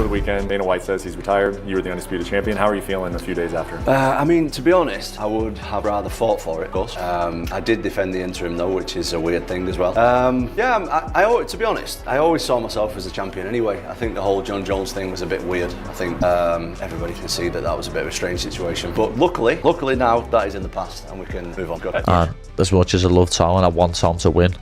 over the weekend, Dana White says he's retired. You were the undisputed champion. How are you feeling a few days after? I mean, to be honest, I would have rather fought for it, of course. I did defend the interim though, which is a weird thing as well. To be honest, I always saw myself as a champion anyway. I think the whole Jon Jones thing was a bit weird. I think everybody can see that was a bit of a strange situation. But luckily now that is in the past and we can move on. Go ahead. As much as I love Tom and I want Tom to win,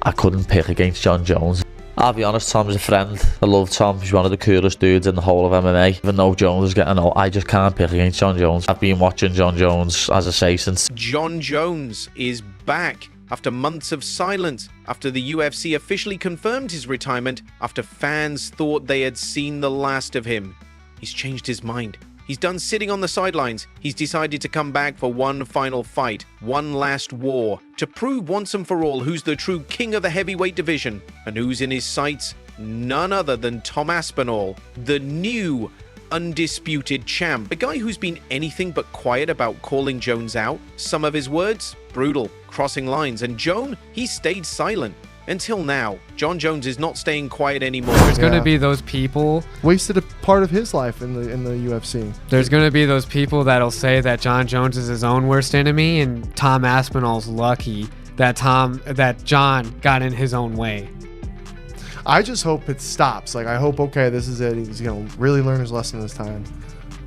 I couldn't pick against Jon Jones. I'll be honest, Tom's a friend. I love Tom. He's one of the coolest dudes in the whole of MMA. Even though Jones is getting old, I just can't pick against Jon Jones. I've been watching Jon Jones, as I say, since... Jon Jones is back after months of silence, after the UFC officially confirmed his retirement, after fans thought they had seen the last of him. He's changed his mind. He's done sitting on the sidelines. He's decided to come back for one final fight, one last war, to prove once and for all who's the true king of the heavyweight division and who's in his sights. None other than Tom Aspinall, the new undisputed champ. A guy who's been anything but quiet about calling Jones out. Some of his words, brutal, crossing lines, and Jon, he stayed silent. Until now, Jon Jones is not staying quiet anymore. There's going to be those people... Wasted a part of his life in the UFC. There's going to be those people that'll say that Jon Jones is his own worst enemy, and Tom Aspinall's lucky that Jon got in his own way. I just hope it stops. Like, I hope, okay, this is it. He's going to really learn his lesson this time.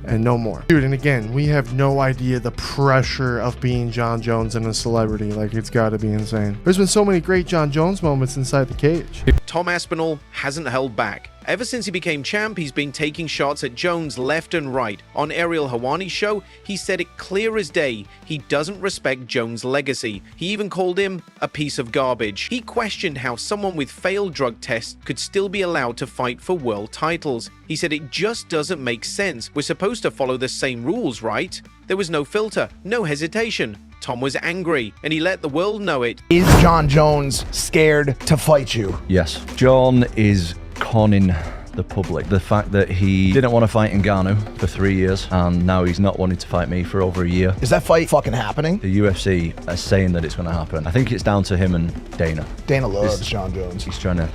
And no more. Dude, and again, we have no idea the pressure of being Jon Jones and a celebrity. Like, it's got to be insane. There's been so many great Jon Jones moments inside the cage. Tom Aspinall hasn't held back. Ever since he became champ, he's been taking shots at Jones left and right. On Ariel Helwani's show, he said it clear as day he doesn't respect Jones' legacy. He even called him a piece of garbage. He questioned how someone with failed drug tests could still be allowed to fight for world titles. He said it just doesn't make sense. We're supposed to follow the same rules, right? There was no filter, no hesitation. Tom was angry, and he let the world know it. Is Jon Jones scared to fight you? Yes. Jon is conning the public. The fact that he didn't want to fight Ngannou for 3 years, and now he's not wanting to fight me for over a year. Is that fight fucking happening? The UFC are saying that it's going to happen. I think it's down to him and Dana. Dana loves Jon Jones. He's trying to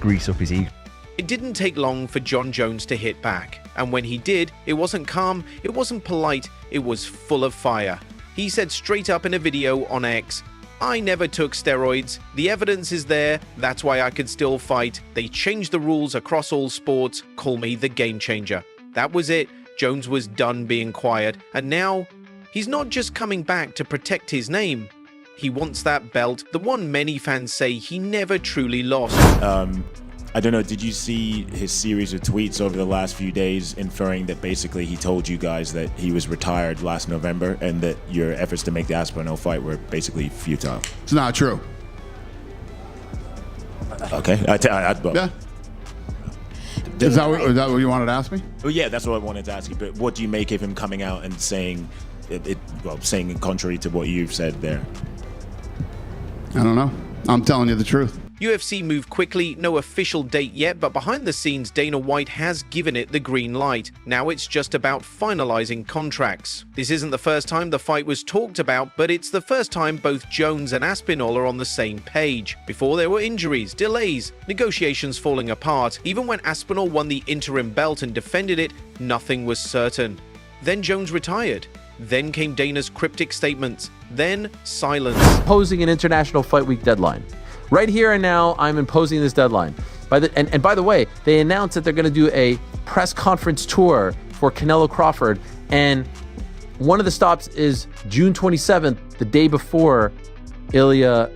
grease up his ego. It didn't take long for Jon Jones to hit back, and when he did, it wasn't calm, it wasn't polite, it was full of fire. He said straight up in a video on X, "I never took steroids. The evidence is there. That's why I could still fight. They changed the rules across all sports. Call me the game changer." That was it. Jones was done being quiet. And now, he's not just coming back to protect his name. He wants that belt, the one many fans say he never truly lost. I don't know, did you see his series of tweets over the last few days inferring that basically he told you guys that he was retired last November and that your efforts to make the Aspinall fight were basically futile? It's not true. Okay. Yeah. Is that what you wanted to ask me? Well, yeah, that's what I wanted to ask you. But what do you make of him coming out and saying saying contrary to what you've said there? I don't know. I'm telling you the truth. UFC moved quickly, no official date yet, but behind the scenes, Dana White has given it the green light. Now it's just about finalizing contracts. This isn't the first time the fight was talked about, but it's the first time both Jones and Aspinall are on the same page. Before there were injuries, delays, negotiations falling apart. Even when Aspinall won the interim belt and defended it, nothing was certain. Then Jones retired. Then came Dana's cryptic statements. Then silence. Imposing an International Fight Week deadline. Right here and now, I'm imposing this deadline. By the way, they announced that they're going to do a press conference tour for Canelo Crawford, and one of the stops is June 27th, the day before Ilya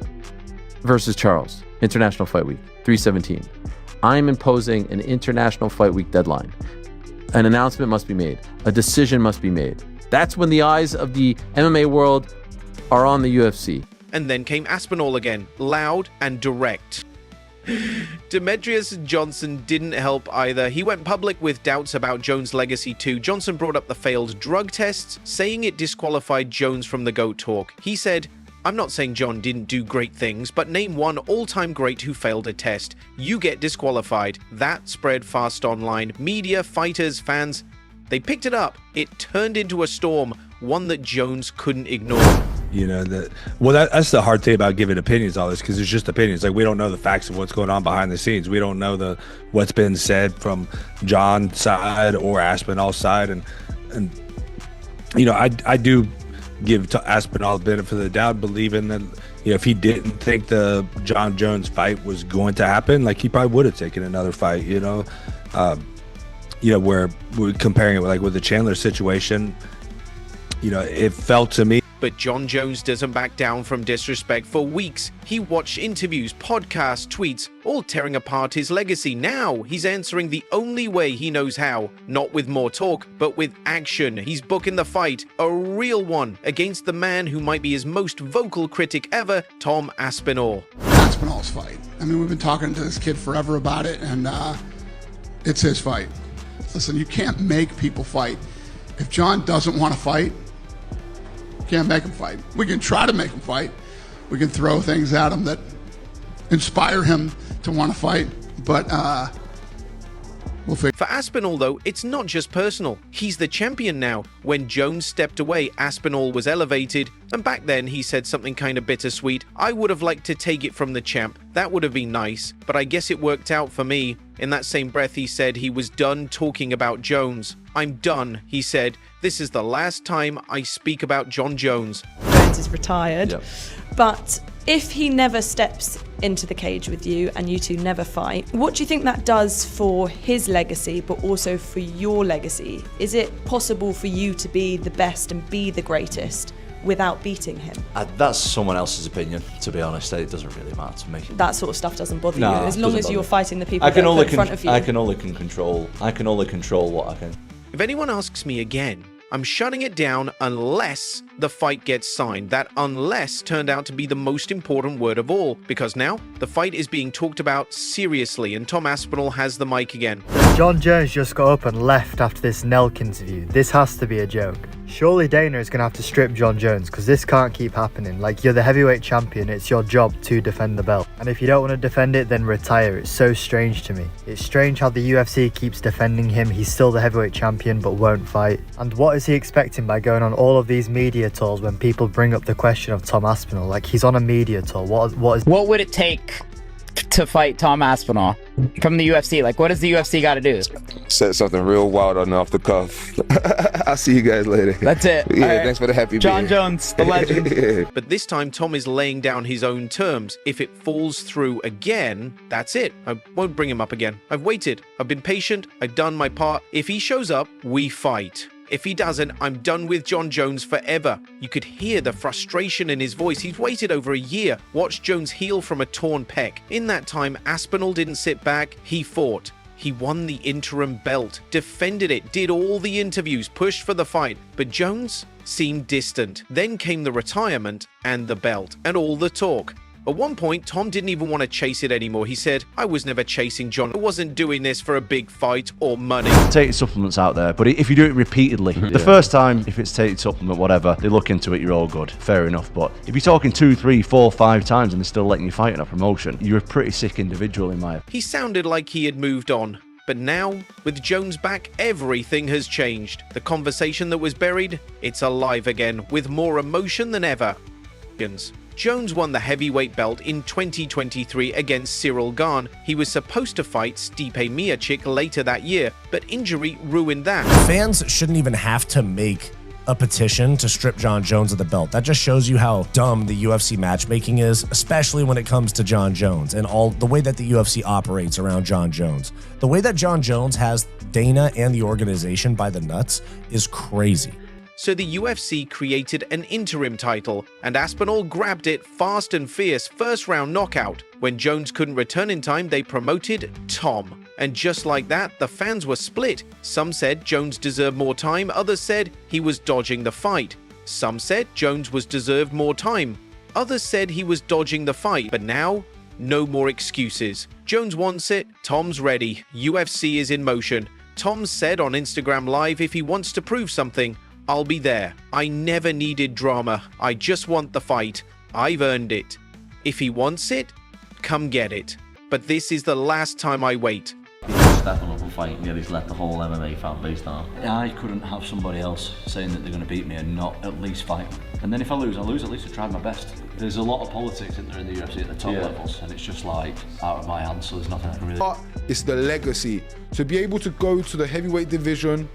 versus Charles, International Fight Week, 317. I'm imposing an International Fight Week deadline. An announcement must be made. A decision must be made. That's when the eyes of the MMA world are on the UFC. And then came Aspinall again, loud and direct. Demetrious Johnson didn't help either. He went public with doubts about Jones' legacy too. Johnson brought up the failed drug tests, saying it disqualified Jones from the GOAT talk. He said, "I'm not saying Jon didn't do great things, but name one all-time great who failed a test. You get disqualified." That spread fast online. Media, fighters, fans, they picked it up. It turned into a storm, one that Jones couldn't ignore. You know, that's the hard thing about giving opinions on this, because it's just opinions. Like, we don't know the facts of what's going on behind the scenes. We don't know what's been said from Jon's side or Aspinall's side, and you know, I do give Aspinall the benefit of the doubt, believing that, you know, if he didn't think the Jon Jones fight was going to happen, like, he probably would have taken another fight. You know, where we're comparing it with the Chandler situation. You know, it felt to me. But Jon Jones doesn't back down from disrespect. For weeks, he watched interviews, podcasts, tweets, all tearing apart his legacy. Now, he's answering the only way he knows how. Not with more talk, but with action. He's booking the fight, a real one, against the man who might be his most vocal critic ever, Tom Aspinall. Aspinall's fight. I mean, we've been talking to this kid forever about it, and it's his fight. Listen, you can't make people fight. If Jon doesn't want to fight, can't make him fight. We can try to make him fight. We can throw things at him that inspire him to want to fight, but we'll figure. For Aspinall, though, it's not just personal. He's the champion now. When Jones stepped away, Aspinall was elevated, and back then he said something kind of bittersweet. I would have liked to take it from the champ. That would have been nice, but I guess it worked out for me. In that same breath, he said he was done talking about Jones. I'm done, he said. This is the last time I speak about Jon Jones. Jones is retired, Yep. but if he never steps into the cage with you and you two never fight, what do you think that does for his legacy, but also for your legacy? Is it possible for you to be the best and be the greatest without beating him? That's someone else's opinion, to be honest. It doesn't really matter to me. That sort of stuff doesn't bother No, you, as long doesn't as you're bother me. fighting the people that are put in front of you. I can only control what I can. If anyone asks me again, I'm shutting it down unless the fight gets signed. That unless turned out to be the most important word of all, because now the fight is being talked about seriously, and Tom Aspinall has the mic again. Jon Jones just got up and left after this Nelk interview. This has to be a joke. Surely Dana is going to have to strip Jon Jones, because this can't keep happening. Like, you're the heavyweight champion, it's your job to defend the belt. And if you don't want to defend it, then retire. It's so strange to me. It's strange how the UFC keeps defending him. He's still the heavyweight champion, but won't fight. And what is he expecting by going on all of these media tours when people bring up the question of Tom Aspinall? Like, he's on a media tour. What would it take to fight Tom Aspinall from the UFC? Like, what does the UFC got to do? Said something real wild on off the cuff. I'll see you guys later. That's it. Yeah, right. Thanks for the happy Jon beer. Jones, the legend. Yeah. But this time, Tom is laying down his own terms. If it falls through again, that's it. I won't bring him up again. I've waited. I've been patient. I've done my part. If he shows up, we fight. If he doesn't, I'm done with Jon Jones forever. You could hear the frustration in his voice. He's waited over a year. Watched Jones heal from a torn pec. In that time, Aspinall didn't sit back. He fought. He won the interim belt, defended it, did all the interviews, pushed for the fight. But Jones seemed distant. Then came the retirement and the belt and all the talk. At one point, Tom didn't even want to chase it anymore. He said, I was never chasing Jon. I wasn't doing this for a big fight or money. Tainted supplements out there, but if you do it repeatedly, the first time, if it's tainted supplement, whatever, they look into it, you're all good. Fair enough. But if you're talking 2, 3, 4, 5 times and they're still letting you fight in a promotion, you're a pretty sick individual in my opinion. He sounded like he had moved on. But now, with Jones back, everything has changed. The conversation that was buried, it's alive again, with more emotion than ever. Jones won the heavyweight belt in 2023 against Cyril Gane. He was supposed to fight Stipe Miocic later that year, but injury ruined that. Fans shouldn't even have to make a petition to strip Jon Jones of the belt. That just shows you how dumb the UFC matchmaking is, especially when it comes to Jon Jones and all the way that the UFC operates around Jon Jones. The way that Jon Jones has Dana and the organization by the nuts is crazy. So the UFC created an interim title, and Aspinall grabbed it fast and fierce, first round knockout. When Jones couldn't return in time, they promoted Tom. And just like that, the fans were split. Some said Jones deserved more time, others said he was dodging the fight. Some said Jones was deserved more time. Others said he was dodging the fight. But now, no more excuses. Jones wants it, Tom's ready. UFC is in motion. Tom said on Instagram Live if he wants to prove something, I'll be there. I never needed drama. I just want the fight. I've earned it. If he wants it, come get it. But this is the last time I wait. Stefano will fight, and yet he's let the whole MMA fan base down. I couldn't have somebody else saying that they're going to beat me and not at least fight. And then if I lose, at least I tried my best. There's a lot of politics in there in the UFC at the top levels, and it's just like out of my hands, so there's nothing I can really... But it's the legacy. To be able to go to the heavyweight division,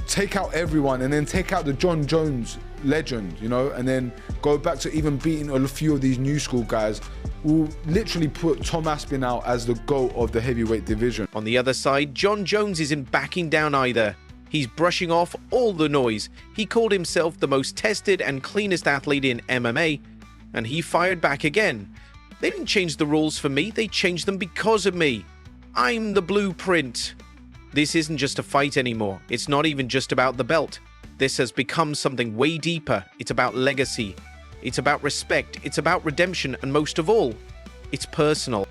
take out everyone, and then take out the Jon Jones legend, you know, and then go back to even beating a few of these new school guys, will literally put Tom Aspinall as the GOAT of the heavyweight division. On the other side, Jon Jones isn't backing down either. He's brushing off all the noise. He called himself the most tested and cleanest athlete in MMA, and he fired back again. They didn't change the rules for me, they changed them because of me. I'm the blueprint. This isn't just a fight anymore. It's not even just about the belt. This has become something way deeper. It's about legacy. It's about respect. It's about redemption. And most of all, it's personal.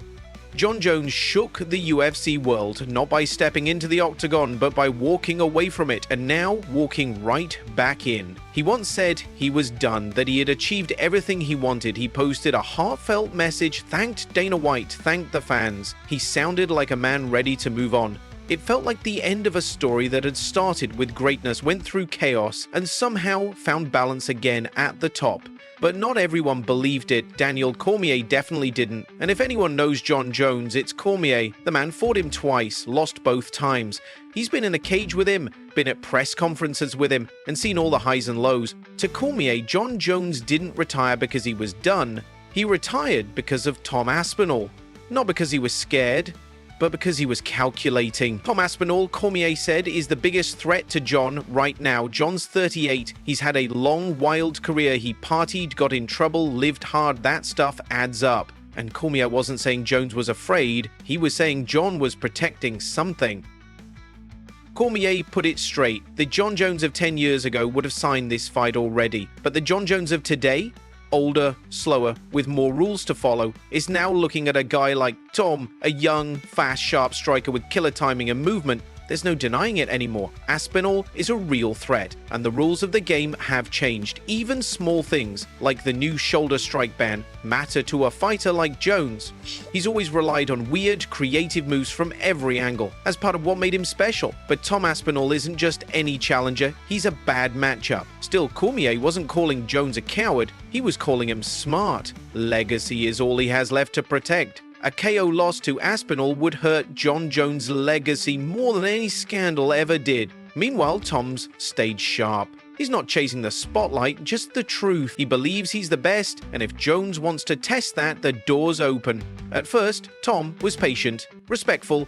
Jon Jones shook the UFC world, not by stepping into the octagon, but by walking away from it, and now walking right back in. He once said he was done, that he had achieved everything he wanted. He posted a heartfelt message, thanked Dana White, thanked the fans. He sounded like a man ready to move on. It felt like the end of a story that had started with greatness, went through chaos, and somehow found balance again at the top. But not everyone believed it. Daniel Cormier definitely didn't. And if anyone knows Jon Jones, it's Cormier. The man fought him twice, lost both times. He's been in a cage with him, been at press conferences with him, and seen all the highs and lows. To Cormier, Jon Jones didn't retire because he was done. He retired because of Tom Aspinall. Not because he was scared, but because he was calculating. Tom Aspinall, Cormier said, is the biggest threat to Jon right now. Jon's 38. He's had a long, wild career. He partied, got in trouble, lived hard. That stuff adds up. And Cormier wasn't saying Jones was afraid. He was saying Jon was protecting something. Cormier put it straight. The Jon Jones of 10 years ago would have signed this fight already. But the Jon Jones of today, older, slower, with more rules to follow, is now looking at a guy like Tom, a young, fast, sharp striker with killer timing and movement. There's no denying it anymore. Aspinall is a real threat, and the rules of the game have changed. Even small things, like the new shoulder strike ban, matter to a fighter like Jones. He's always relied on weird, creative moves from every angle, as part of what made him special. But Tom Aspinall isn't just any challenger, he's a bad matchup. Still, Cormier wasn't calling Jones a coward, he was calling him smart. Legacy is all he has left to protect. A KO loss to Aspinall would hurt Jon Jones' legacy more than any scandal ever did. Meanwhile, Tom's stayed sharp. He's not chasing the spotlight, just the truth. He believes he's the best, and if Jones wants to test that, the door's open. At first, Tom was patient, respectful,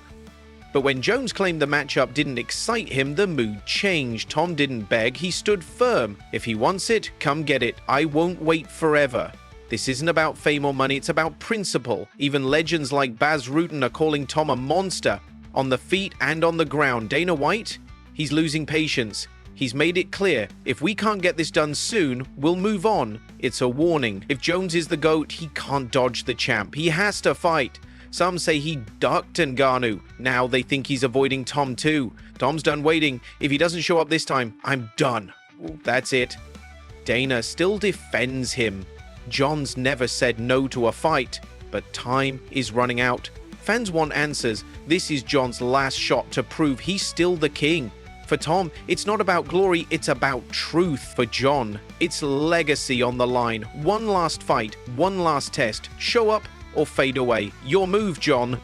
but when Jones claimed the matchup didn't excite him, the mood changed. Tom didn't beg, he stood firm. If he wants it, come get it. I won't wait forever. This isn't about fame or money, it's about principle. Even legends like Bas Rutten are calling Tom a monster. On the feet and on the ground. Dana White? He's losing patience. He's made it clear, if we can't get this done soon, we'll move on. It's a warning. If Jones is the GOAT, he can't dodge the champ. He has to fight. Some say he ducked Ngannou. Now they think he's avoiding Tom too. Tom's done waiting. If he doesn't show up this time, I'm done. That's it. Dana still defends him. Jon's never said no to a fight, but time is running out. Fans want answers. This is Jon's last shot to prove he's still the king. For Tom, it's not about glory, it's about truth. For Jon, it's legacy on the line. One last fight, one last test. Show up or fade away. Your move, Jon.